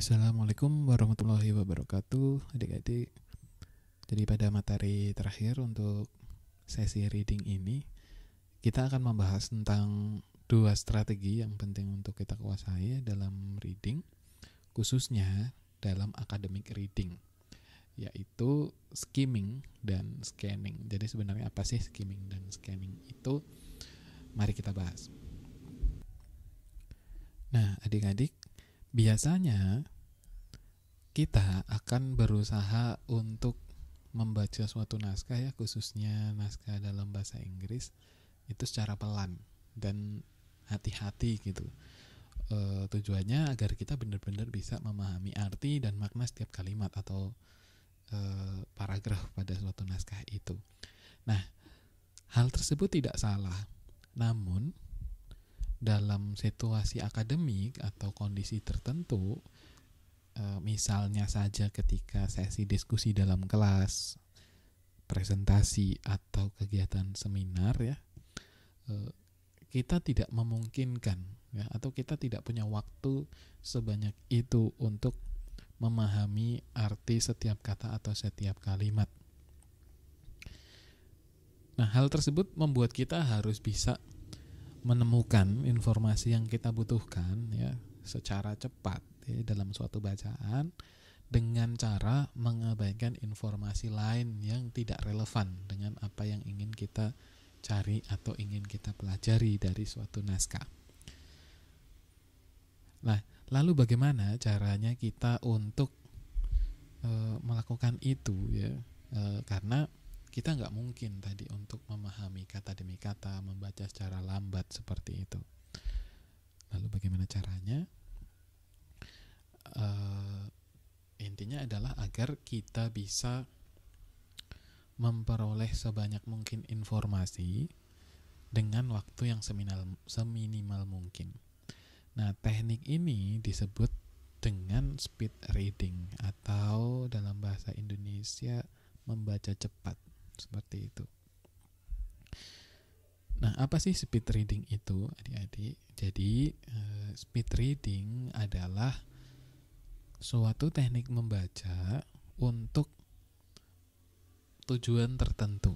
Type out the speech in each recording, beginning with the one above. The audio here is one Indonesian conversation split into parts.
Assalamualaikum warahmatullahi wabarakatuh, adik-adik. Jadi pada materi terakhir untuk sesi reading ini, kita akan membahas tentang dua strategi yang penting untuk kita kuasai dalam reading, khususnya dalam academic reading, yaitu skimming dan scanning. Jadi sebenarnya apa sih skimming dan scanning itu? Mari kita bahas. Nah, adik-adik, biasanya kita akan berusaha untuk membaca suatu naskah, ya khususnya naskah dalam bahasa Inggris, itu secara pelan dan hati-hati gitu. Tujuannya agar kita benar-benar bisa memahami arti dan makna setiap kalimat atau paragraf pada suatu naskah itu. Nah, hal tersebut tidak salah, namun dalam situasi akademik atau kondisi tertentu, misalnya saja ketika sesi diskusi dalam kelas, presentasi atau kegiatan seminar, ya, kita tidak memungkinkan, ya, atau kita tidak punya waktu sebanyak itu untuk memahami arti setiap kata atau setiap kalimat. Nah, hal tersebut membuat kita harus bisa menemukan informasi yang kita butuhkan, ya, secara cepat, ya, dalam suatu bacaan, dengan cara mengabaikan informasi lain yang tidak relevan dengan apa yang ingin kita cari atau ingin kita pelajari dari suatu naskah. Nah, lalu bagaimana caranya kita untuk melakukan itu, ya? Karena kita nggak mungkin tadi untuk memahami kata demi kata, membaca secara lambat seperti itu. Lalu bagaimana caranya? Intinya adalah agar kita bisa memperoleh sebanyak mungkin informasi dengan waktu yang seminimal mungkin. Nah, teknik ini disebut dengan speed reading, atau dalam bahasa Indonesia membaca cepat, seperti itu. Nah, apa sih speed reading itu, adik-adik? Jadi, speed reading adalah suatu teknik membaca untuk tujuan tertentu.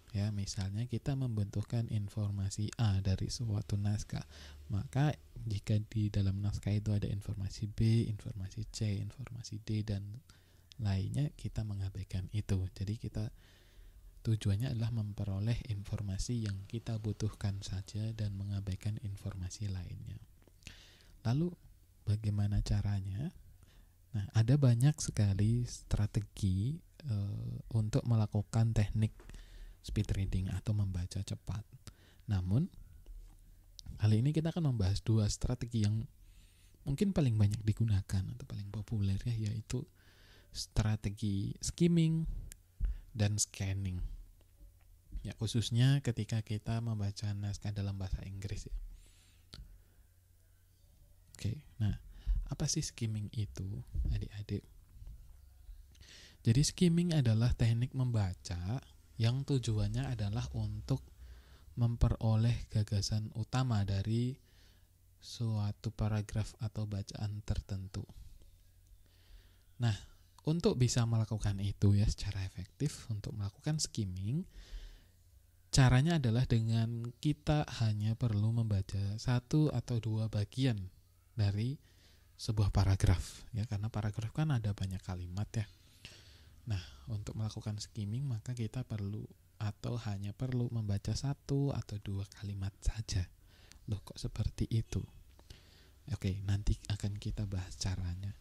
Ya, misalnya kita membutuhkan informasi A dari suatu naskah, maka jika di dalam naskah itu ada informasi B, informasi C, informasi D, dan lainnya, kita mengabaikan itu. Jadi kita tujuannya adalah memperoleh informasi yang kita butuhkan saja dan mengabaikan informasi lainnya. Lalu bagaimana caranya? Nah, ada banyak sekali strategi untuk melakukan teknik speed reading atau membaca cepat. Namun, kali ini kita akan membahas dua strategi yang mungkin paling banyak digunakan atau paling populer, ya, yaitu strategi skimming dan scanning. Ya, khususnya ketika kita membaca naskah dalam bahasa Inggris, ya. Oke, nah, apa sih skimming itu, adik-adik? Jadi skimming adalah teknik membaca yang tujuannya adalah untuk memperoleh gagasan utama dari suatu paragraf atau bacaan tertentu. Nah, untuk bisa melakukan itu, ya, secara efektif, untuk melakukan skimming, caranya adalah dengan kita hanya perlu membaca satu atau dua bagian dari sebuah paragraf, ya, karena paragraf kan ada banyak kalimat, ya. Nah, untuk melakukan skimming maka kita perlu atau hanya perlu membaca satu atau dua kalimat saja. Loh, kok seperti itu? Oke, nanti akan kita bahas caranya.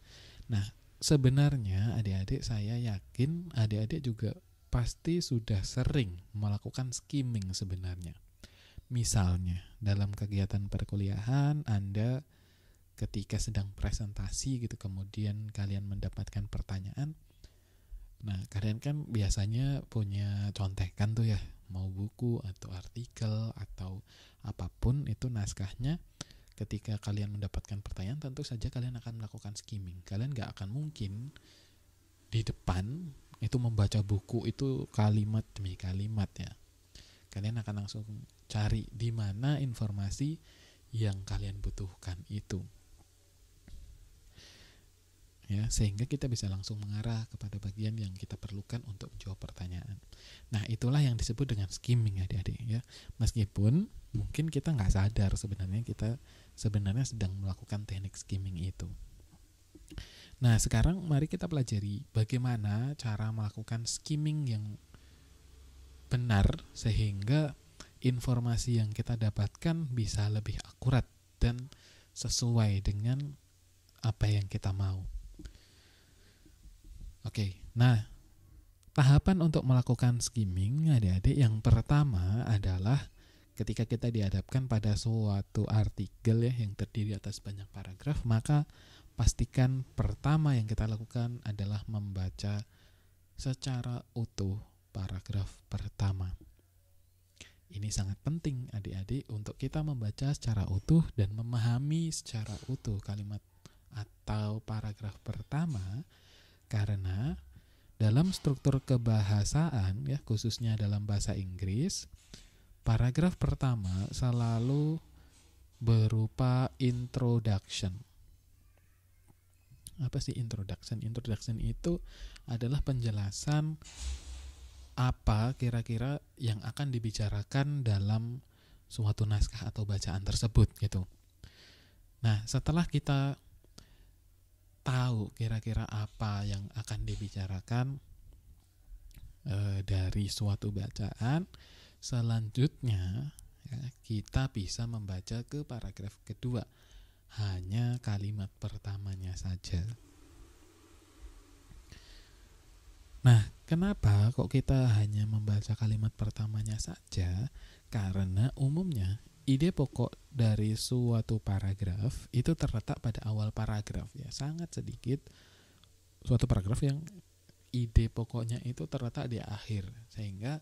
Nah, sebenarnya adik-adik, saya yakin adik-adik juga pasti sudah sering melakukan skimming sebenarnya. Misalnya, dalam kegiatan perkuliahan, Anda ketika sedang presentasi gitu, kemudian kalian mendapatkan pertanyaan. Nah, kalian kan biasanya punya contekan tuh, ya, mau buku atau artikel atau apapun itu naskahnya. Ketika kalian mendapatkan pertanyaan, tentu saja kalian akan melakukan skimming. Kalian gak akan mungkin di depan itu membaca buku itu kalimat demi kalimat, ya. Kalian akan langsung cari di mana informasi yang kalian butuhkan itu. ya, sehingga kita bisa langsung mengarah kepada bagian yang kita perlukan untuk menjawab pertanyaan. Nah, itulah yang disebut dengan skimming, adik-adik, ya. Meskipun mungkin kita nggak sadar sebenarnya kita sedang melakukan teknik skimming itu. Nah, sekarang mari kita pelajari bagaimana cara melakukan skimming yang benar sehingga informasi yang kita dapatkan bisa lebih akurat dan sesuai dengan apa yang kita mau. Oke, nah tahapan untuk melakukan skimming, adik-adik, yang pertama adalah ketika kita dihadapkan pada suatu artikel ya yang terdiri atas banyak paragraf, maka pastikan pertama yang kita lakukan adalah membaca secara utuh paragraf pertama. Ini sangat penting, adik-adik, untuk kita membaca secara utuh dan memahami secara utuh kalimat atau paragraf pertama, karena dalam struktur kebahasaan ya, khususnya dalam bahasa Inggris, paragraf pertama selalu berupa introduction. Apa sih introduction? Introduction itu adalah penjelasan apa kira-kira yang akan dibicarakan dalam suatu naskah atau bacaan tersebut gitu. Nah, setelah kita tahu kira-kira apa yang akan dibicarakan dari suatu bacaan, selanjutnya ya, kita bisa membaca ke paragraf kedua, hanya kalimat pertamanya saja. Nah, kenapa kok kita hanya membaca kalimat pertamanya saja? Karena umumnya ide pokok dari suatu paragraf itu terletak pada awal paragraf ya. Sangat sedikit suatu paragraf yang ide pokoknya itu terletak di akhir, sehingga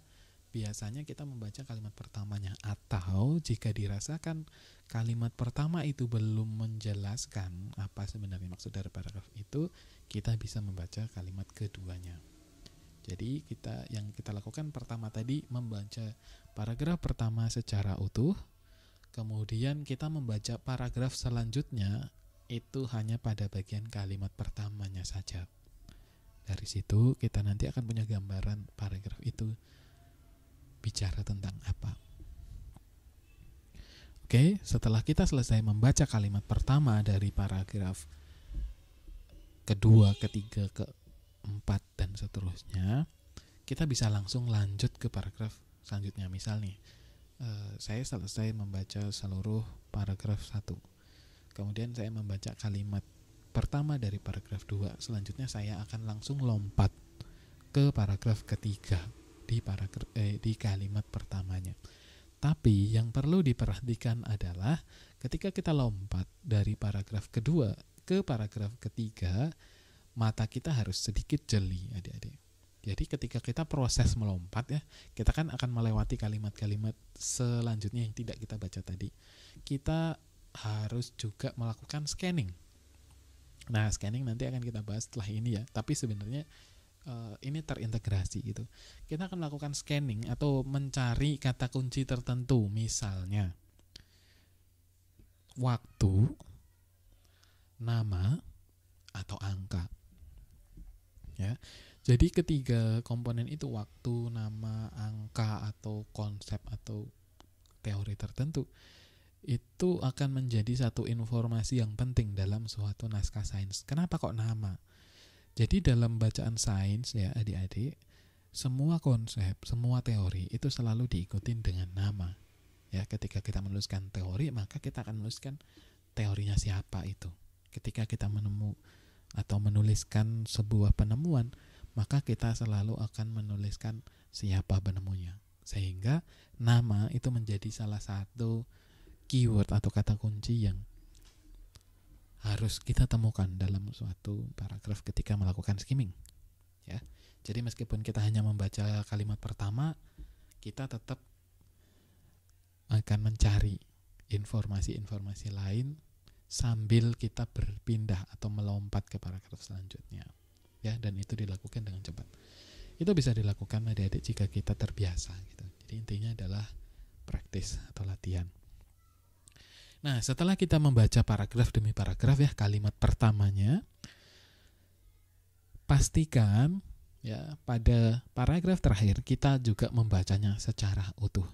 biasanya kita membaca kalimat pertamanya, atau jika dirasakan kalimat pertama itu belum menjelaskan apa sebenarnya maksud dari paragraf itu, kita bisa membaca kalimat keduanya. Jadi yang kita lakukan pertama tadi membaca paragraf pertama secara utuh, kemudian kita membaca paragraf selanjutnya itu hanya pada bagian kalimat pertamanya saja. Dari situ kita nanti akan punya gambaran paragraf itu bicara tentang apa. Oke, setelah kita selesai membaca kalimat pertama dari paragraf kedua, ketiga, keempat, dan seterusnya, kita bisa langsung lanjut ke paragraf selanjutnya. Misal nih, saya selesai membaca seluruh paragraf 1, kemudian saya membaca kalimat pertama dari paragraf 2, selanjutnya saya akan langsung lompat ke paragraf ketiga di kalimat pertamanya. Tapi yang perlu diperhatikan adalah ketika kita lompat dari paragraf kedua ke paragraf ketiga, mata kita harus sedikit jeli, adik-adik. Jadi ketika kita proses melompat ya, kita kan akan melewati kalimat-kalimat selanjutnya yang tidak kita baca tadi. Kita harus juga melakukan scanning. Nah, scanning nanti akan kita bahas setelah ini ya. Tapi sebenarnya ini terintegrasi gitu. Kita akan melakukan scanning atau mencari kata kunci tertentu, misalnya waktu, nama, atau angka. Ya. Jadi ketiga komponen itu, waktu, nama, angka, atau konsep atau teori tertentu, itu akan menjadi satu informasi yang penting dalam suatu naskah sains. Kenapa kok nama? Jadi dalam bacaan sains ya adik-adik, semua konsep, semua teori itu selalu diikutin dengan nama. Ya, ketika kita menuliskan teori, maka kita akan menuliskan teorinya siapa itu. Ketika kita menuliskan sebuah penemuan, maka kita selalu akan menuliskan siapa penemunya. Sehingga nama itu menjadi salah satu keyword atau kata kunci yang harus kita temukan dalam suatu paragraf ketika melakukan skimming. Ya. Jadi meskipun kita hanya membaca kalimat pertama, kita tetap akan mencari informasi-informasi lain sambil kita berpindah atau melompat ke paragraf selanjutnya. Ya, dan itu dilakukan dengan cepat. Itu bisa dilakukan adik-adik jika kita terbiasa gitu. Jadi intinya adalah praktis atau latihan. Nah, setelah kita membaca paragraf demi paragraf ya, kalimat pertamanya, pastikan ya pada paragraf terakhir kita juga membacanya secara utuh.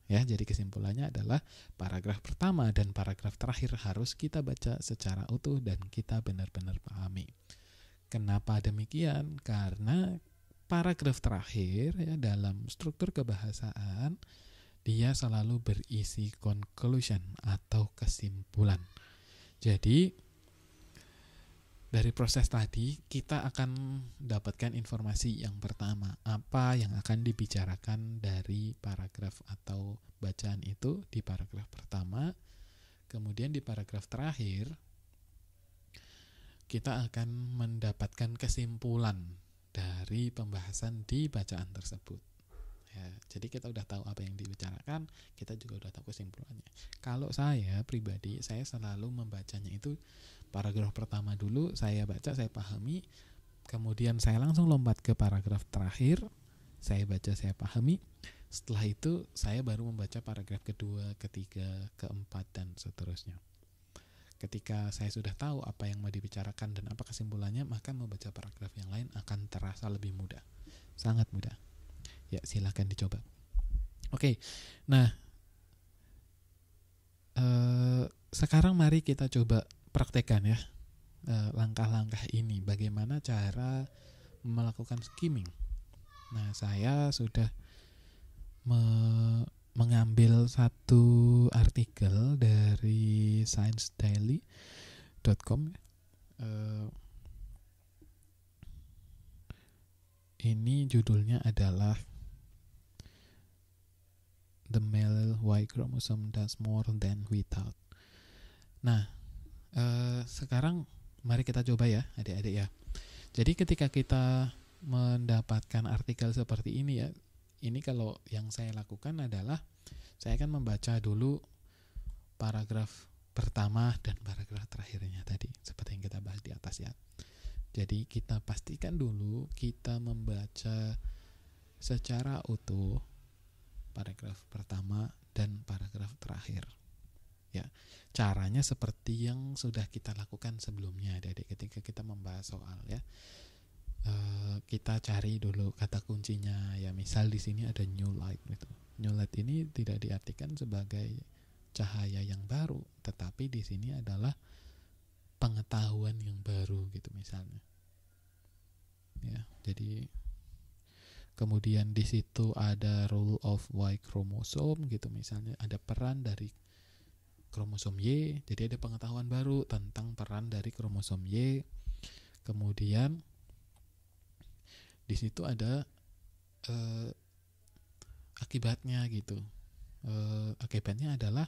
Ya, jadi kesimpulannya adalah paragraf pertama dan paragraf terakhir harus kita baca secara utuh dan kita benar-benar pahami. Kenapa demikian? Karena paragraf terakhir ya dalam struktur kebahasaan dia selalu berisi conclusion atau kesimpulan. Jadi dari proses tadi kita akan dapatkan informasi yang pertama, apa yang akan dibicarakan dari paragraf atau bacaan itu di paragraf pertama. Kemudian di paragraf terakhir kita akan mendapatkan kesimpulan dari pembahasan di bacaan tersebut. Ya, jadi kita udah tahu apa yang dibicarakan, kita juga udah tahu kesimpulannya. Kalau saya pribadi, saya selalu membacanya itu paragraf pertama dulu, saya baca, saya pahami, kemudian saya langsung lompat ke paragraf terakhir, saya baca, saya pahami. Setelah itu saya baru membaca paragraf kedua, ketiga, keempat, dan seterusnya. Ketika saya sudah tahu apa yang mau dibicarakan dan apa kesimpulannya, maka membaca paragraf yang lain akan terasa lebih mudah, sangat mudah. Ya, silahkan dicoba. Oke, nah sekarang mari kita coba praktekkan ya langkah-langkah ini. Bagaimana cara melakukan skimming? Nah, saya sudah mengambil satu artikel dari sciencedaily.com. Ini judulnya adalah The Male Y Chromosome Does More Than We Thought. Nah, sekarang mari kita coba ya adik-adik ya. Jadi ketika kita mendapatkan artikel seperti ini ya, ini kalau yang saya lakukan adalah saya akan membaca dulu paragraf pertama dan paragraf terakhirnya tadi, seperti yang kita bahas di atas ya. Jadi kita pastikan dulu kita membaca secara utuh paragraf pertama dan paragraf terakhir. Ya, caranya seperti yang sudah kita lakukan sebelumnya, adik-adik, ketika kita membahas soal ya. Kita cari dulu kata kuncinya ya. Misal di sini ada new light gitu. New light ini tidak diartikan sebagai cahaya yang baru, tetapi di sini adalah pengetahuan yang baru gitu misalnya. Ya, jadi kemudian di situ ada role of Y chromosome gitu misalnya, ada peran dari kromosom Y, jadi ada pengetahuan baru tentang peran dari kromosom Y. Kemudian di situ ada akibatnya gitu. Akibatnya adalah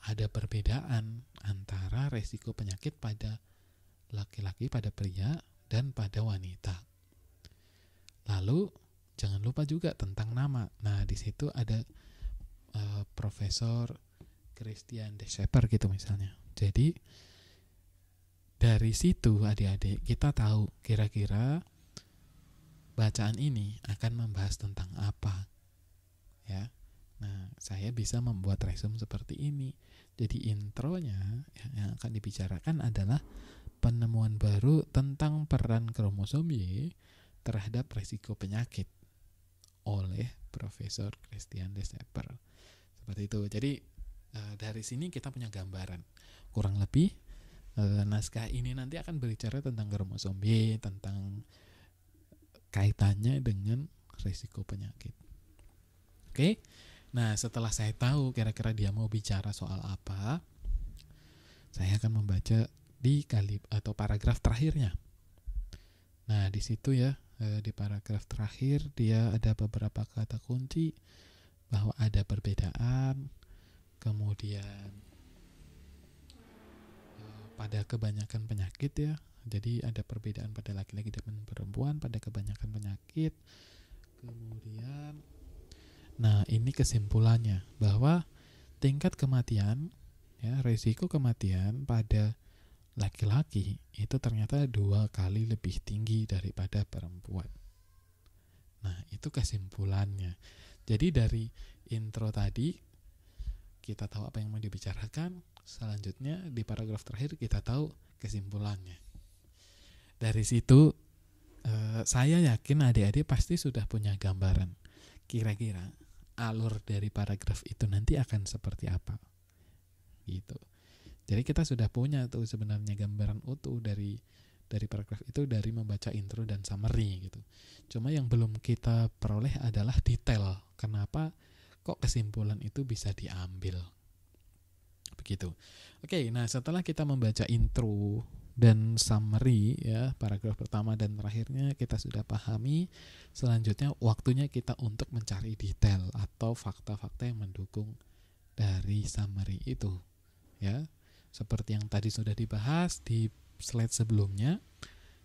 ada perbedaan antara resiko penyakit pada laki-laki, pada pria, dan pada wanita. Lalu jangan lupa juga tentang nama. Nah, di situ ada Profesor Christian De Schepper gitu misalnya. Jadi dari situ adik-adik kita tahu kira-kira bacaan ini akan membahas tentang apa. Ya. Nah, saya bisa membuat resume seperti ini. Jadi intronya yang akan dibicarakan adalah penemuan baru tentang peran kromosom Y terhadap risiko penyakit oleh Profesor Christian De Schepper. Seperti itu. Jadi dari sini kita punya gambaran. Kurang lebih naskah ini nanti akan berbicara tentang kromosom Y, tentang kaitannya dengan risiko penyakit. Oke. Nah, setelah saya tahu kira-kira dia mau bicara soal apa, saya akan membaca di atau paragraf terakhirnya. Nah, di situ ya, di paragraf terakhir dia ada beberapa kata kunci bahwa ada perbedaan, kemudian pada kebanyakan penyakit ya. Jadi ada perbedaan pada laki-laki dan perempuan pada kebanyakan penyakit. Kemudian nah, ini kesimpulannya bahwa tingkat kematian ya, risiko kematian pada laki-laki itu ternyata 2 kali lebih tinggi daripada perempuan. Nah, itu kesimpulannya. Jadi dari intro tadi kita tahu apa yang mau dibicarakan, selanjutnya di paragraf terakhir kita tahu kesimpulannya. Dari situ Saya yakin adik-adik pasti sudah punya gambaran kira-kira alur dari paragraf itu nanti akan seperti apa gitu. Jadi kita sudah punya tuh sebenarnya gambaran utuh dari paragraf itu dari membaca intro dan summary gitu. Cuma yang belum kita peroleh adalah detail kenapa kok kesimpulan itu bisa diambil. Begitu. Oke, nah setelah kita membaca intro dan summary ya, paragraf pertama dan terakhirnya kita sudah pahami, selanjutnya waktunya kita untuk mencari detail atau fakta-fakta yang mendukung dari summary itu ya. Seperti yang tadi sudah dibahas di slide sebelumnya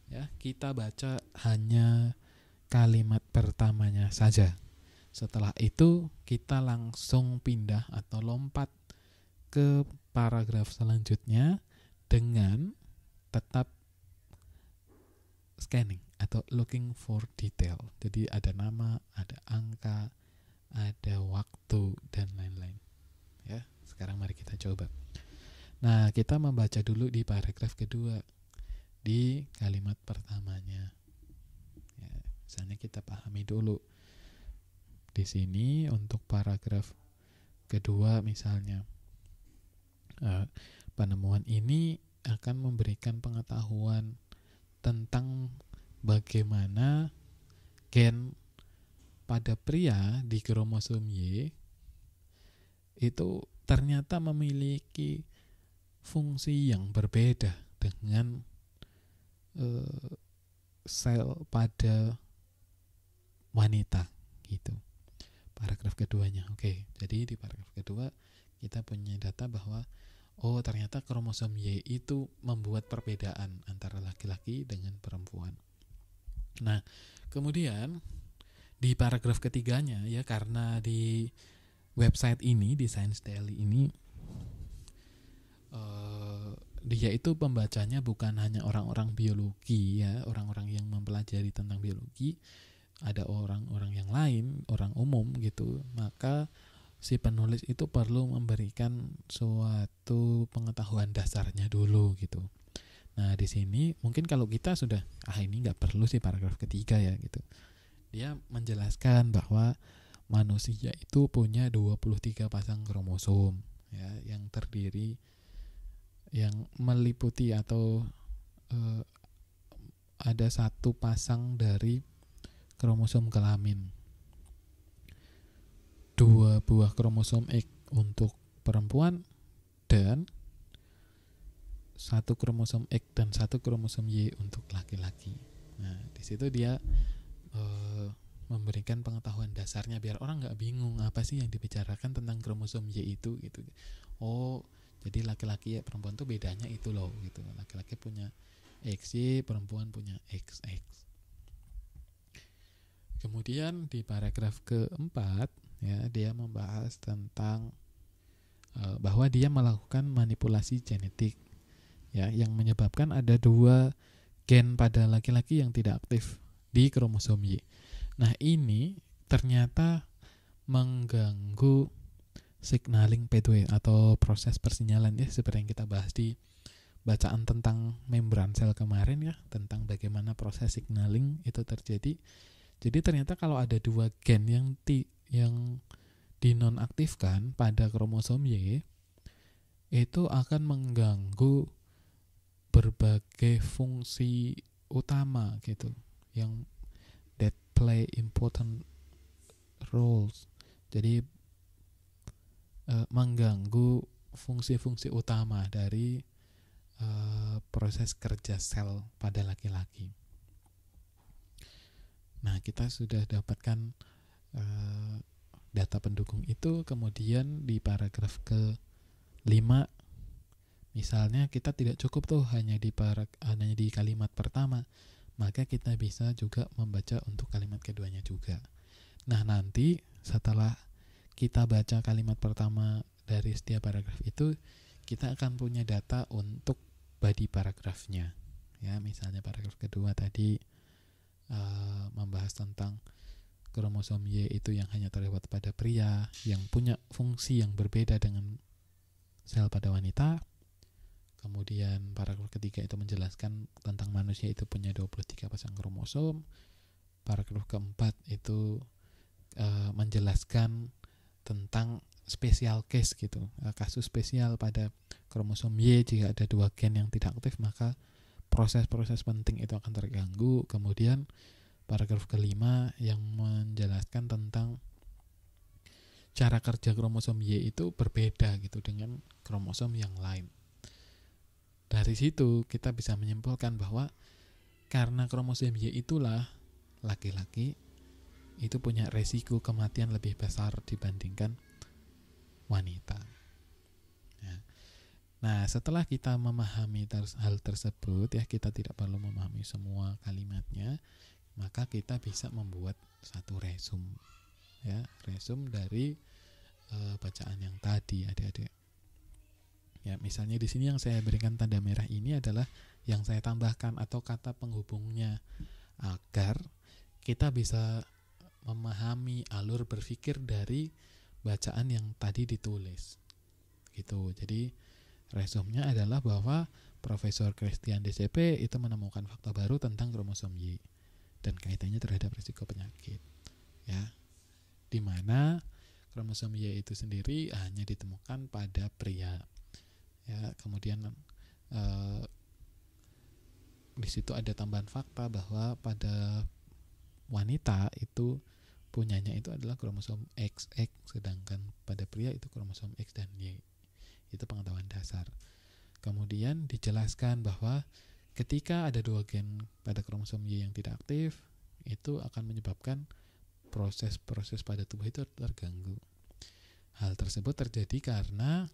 ya, kita baca hanya kalimat pertamanya saja. Setelah itu kita langsung pindah atau lompat ke paragraf selanjutnya dengan tetap scanning atau looking for detail. Jadi ada nama, ada angka, ada waktu dan lain-lain. Ya, sekarang mari kita coba. Nah, kita membaca dulu di paragraf kedua, di kalimat pertamanya. Ya, misalnya kita pahami dulu. Di sini untuk paragraf kedua misalnya, penemuan ini akan memberikan pengetahuan tentang bagaimana gen pada pria di kromosom Y itu ternyata memiliki fungsi yang berbeda dengan sel pada wanita gitu. Paragraf keduanya. Oke, jadi di paragraf kedua kita punya data bahwa ternyata kromosom Y itu membuat perbedaan antara laki-laki dengan perempuan. Nah, kemudian di paragraf ketiganya ya, karena di website ini, di Science Daily ini dia itu pembacanya bukan hanya orang-orang biologi ya, orang-orang yang mempelajari tentang biologi, ada orang-orang yang lain, orang umum gitu. Maka si penulis itu perlu memberikan suatu pengetahuan dasarnya dulu gitu. Nah, di sini mungkin kalau kita sudah ini nggak perlu sih paragraf ketiga ya gitu. Dia menjelaskan bahwa manusia itu punya 23 pasang kromosom ya, yang terdiri, yang meliputi atau ada satu pasang dari kromosom kelamin, 2 buah kromosom X untuk perempuan dan 1 kromosom X dan 1 kromosom Y untuk laki-laki. Nah, di situ dia memberikan pengetahuan dasarnya biar orang nggak bingung apa sih yang dibicarakan tentang kromosom Y itu gitu. Jadi laki-laki ya perempuan tuh bedanya itu loh gitu. Laki-laki punya XY, perempuan punya XX. Kemudian di paragraf keempat ya, dia membahas tentang bahwa dia melakukan manipulasi genetik ya, yang menyebabkan ada 2 gen pada laki-laki yang tidak aktif di kromosom Y. Nah, ini ternyata mengganggu signaling pathway atau proses persinyalan ya, seperti yang kita bahas di bacaan tentang membran sel kemarin ya, tentang bagaimana proses signaling itu terjadi. Jadi ternyata kalau ada 2 gen yang dinonaktifkan pada kromosom Y, itu akan mengganggu berbagai fungsi utama gitu, yang that play important roles. Jadi mengganggu fungsi-fungsi utama dari proses kerja sel pada laki-laki. Nah, kita sudah dapatkan data pendukung itu. Kemudian di paragraf ke-5 misalnya kita tidak cukup tuh hanya di kalimat pertama, maka kita bisa juga membaca untuk kalimat keduanya juga. Nah, nanti setelah kita baca kalimat pertama dari setiap paragraf itu, kita akan punya data untuk body paragrafnya ya. Misalnya paragraf kedua tadi membahas tentang kromosom Y itu yang hanya terdapat pada pria, yang punya fungsi yang berbeda dengan sel pada wanita. Kemudian Kemudian paragraf ketiga itu menjelaskan tentang manusia itu punya 23 pasang kromosom. Paragraf keempat itu menjelaskan tentang special case gitu, kasus spesial pada kromosom Y. Jika ada 2 gen yang tidak aktif, maka proses-proses penting itu akan terganggu. Kemudian paragraf kelima yang menjelaskan tentang cara kerja kromosom Y itu berbeda gitu dengan kromosom yang lain. Dari situ kita bisa menyimpulkan bahwa karena kromosom Y itulah laki-laki itu punya resiko kematian lebih besar dibandingkan wanita. Nah, setelah kita memahami hal tersebut, ya kita tidak perlu memahami semua kalimatnya, maka kita bisa membuat satu resum, ya resum dari bacaan yang tadi, adik-adik. Ya, misalnya di sini yang saya berikan tanda merah ini adalah yang saya tambahkan atau kata penghubungnya agar kita bisa memahami alur berpikir dari bacaan yang tadi ditulis. Gitu. Jadi resumnya adalah bahwa Profesor Christian DCP itu menemukan fakta baru tentang kromosom Y dan kaitannya terhadap risiko penyakit. Ya. Di mana kromosom Y itu sendiri hanya ditemukan pada pria. Ya, kemudian di situ ada tambahan fakta bahwa pada wanita itu punyanya itu adalah kromosom XX, sedangkan pada pria itu kromosom X dan Y. Itu pengetahuan dasar. Kemudian dijelaskan bahwa ketika ada 2 gen pada kromosom Y yang tidak aktif, itu akan menyebabkan proses-proses pada tubuh itu terganggu. Hal tersebut terjadi karena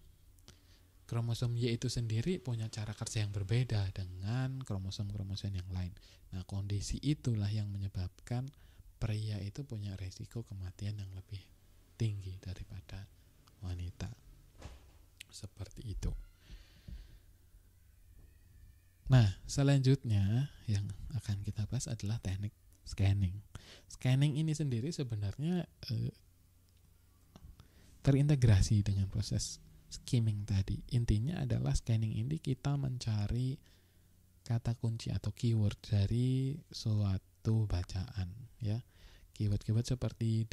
kromosom Y itu sendiri punya cara kerja yang berbeda dengan kromosom-kromosom yang lain. Nah, kondisi itulah yang menyebabkan pria itu punya resiko kematian yang lebih tinggi daripada wanita. Seperti itu. Nah, selanjutnya yang akan kita bahas adalah teknik scanning. Scanning ini sendiri sebenarnya terintegrasi dengan proses skimming tadi. Intinya adalah scanning ini kita mencari kata kunci atau keyword dari suatu bacaan, ya. Keyword-keyword seperti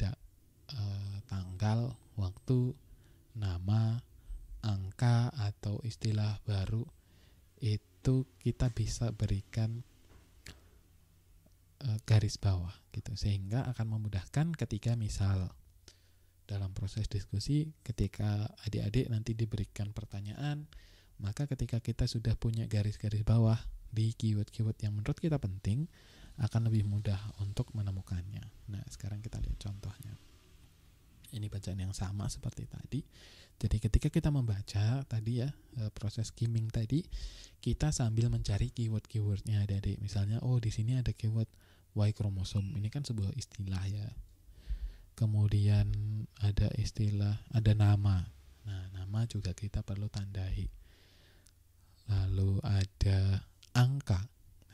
tanggal, waktu, nama, angka atau istilah baru itu kita bisa berikan garis bawah gitu, sehingga akan memudahkan ketika misal dalam proses diskusi, ketika adik-adik nanti diberikan pertanyaan, maka ketika kita sudah punya garis-garis bawah di keyword-keyword yang menurut kita penting, akan lebih mudah untuk menemukannya. Nah, sekarang kita lihat contohnya. Ini bacaan yang sama seperti tadi. Jadi ketika kita membaca tadi ya, proses skimming tadi, kita sambil mencari keyword-keywordnya adik-adik. Misalnya, oh di sini ada keyword Y kromosom. Ini kan sebuah istilah ya. Kemudian ada istilah, ada nama. Nah, nama juga kita perlu tandai. Lalu ada angka.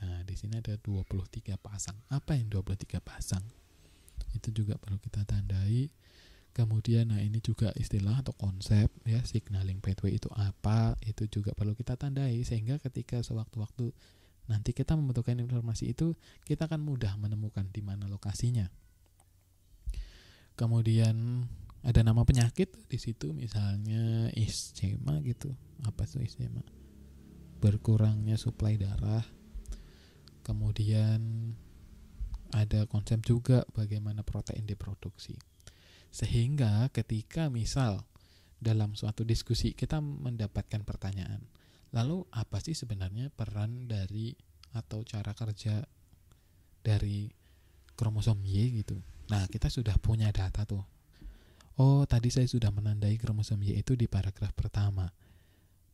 Nah, di sini ada 23 pasang. Apa yang 23 pasang? Itu juga perlu kita tandai. Kemudian, nah ini juga istilah atau konsep ya, signaling pathway itu apa? Itu juga perlu kita tandai sehingga ketika sewaktu-waktu nanti kita membutuhkan informasi itu, kita akan mudah menemukan di mana lokasinya. Kemudian ada nama penyakit di situ, misalnya ischema gitu. Apa itu ischema? Berkurangnya suplai darah. Kemudian ada konsep juga bagaimana protein diproduksi. Sehingga ketika misal dalam suatu diskusi kita mendapatkan pertanyaan, lalu apa sih sebenarnya peran dari atau cara kerja dari kromosom Y gitu. Nah, kita sudah punya data tuh. Oh, tadi saya sudah menandai kromosom Y itu di paragraf pertama.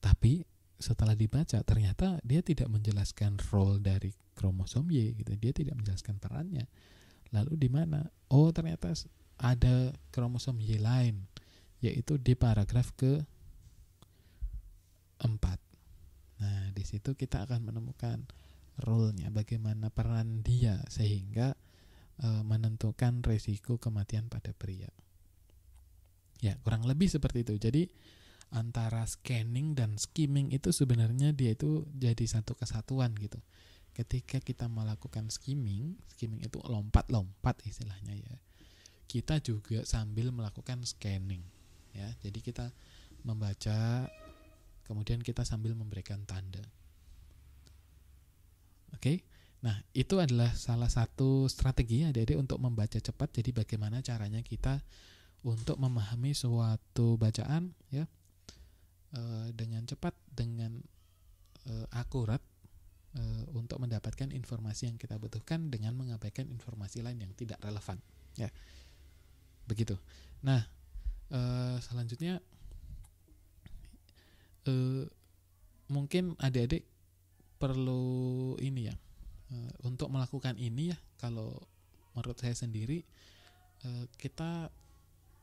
Tapi setelah dibaca ternyata dia tidak menjelaskan role dari kromosom Y gitu. Dia tidak menjelaskan perannya. Lalu di mana? Oh, ternyata ada kromosom Y lain, yaitu di paragraf ke-4. Nah, di situ kita akan menemukan role-nya, bagaimana peran dia sehingga menentukan risiko kematian pada pria. Ya, kurang lebih seperti itu. Jadi antara scanning dan skimming itu sebenarnya dia itu jadi satu kesatuan gitu. Ketika kita melakukan skimming itu lompat-lompat istilahnya ya. Kita juga sambil melakukan scanning ya. Jadi kita membaca, kemudian kita sambil memberikan tanda. Oke. Nah, itu adalah salah satu strategi adik-adik untuk membaca cepat. Jadi bagaimana caranya kita untuk memahami suatu bacaan ya dengan cepat, dengan akurat, untuk mendapatkan informasi yang kita butuhkan dengan mengabaikan informasi lain yang tidak relevan ya. Begitu. Nah, selanjutnya mungkin adik-adik perlu ini ya, untuk melakukan ini ya, kalau menurut saya sendiri kita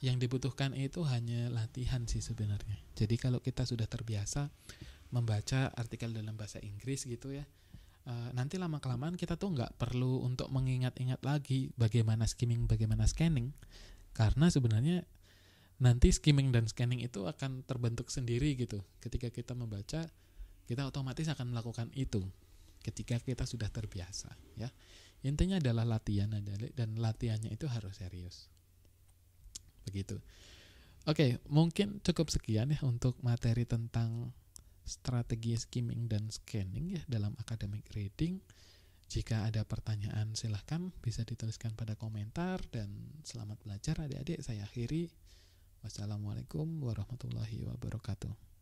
yang dibutuhkan itu hanya latihan sih sebenarnya. Jadi kalau kita sudah terbiasa membaca artikel dalam bahasa Inggris gitu ya, nanti lama-kelamaan kita tuh nggak perlu untuk mengingat-ingat lagi bagaimana skimming, bagaimana scanning, karena sebenarnya nanti skimming dan scanning itu akan terbentuk sendiri gitu. Ketika kita membaca, kita otomatis akan melakukan itu ketika kita sudah terbiasa ya. Intinya adalah latihan dan latihannya itu harus serius. Begitu. Oke, mungkin cukup sekian ya untuk materi tentang strategi skimming dan scanning ya dalam academic reading. Jika ada pertanyaan silahkan bisa dituliskan pada komentar, dan selamat belajar adik-adik. Saya akhiri. Wassalamualaikum warahmatullahi wabarakatuh.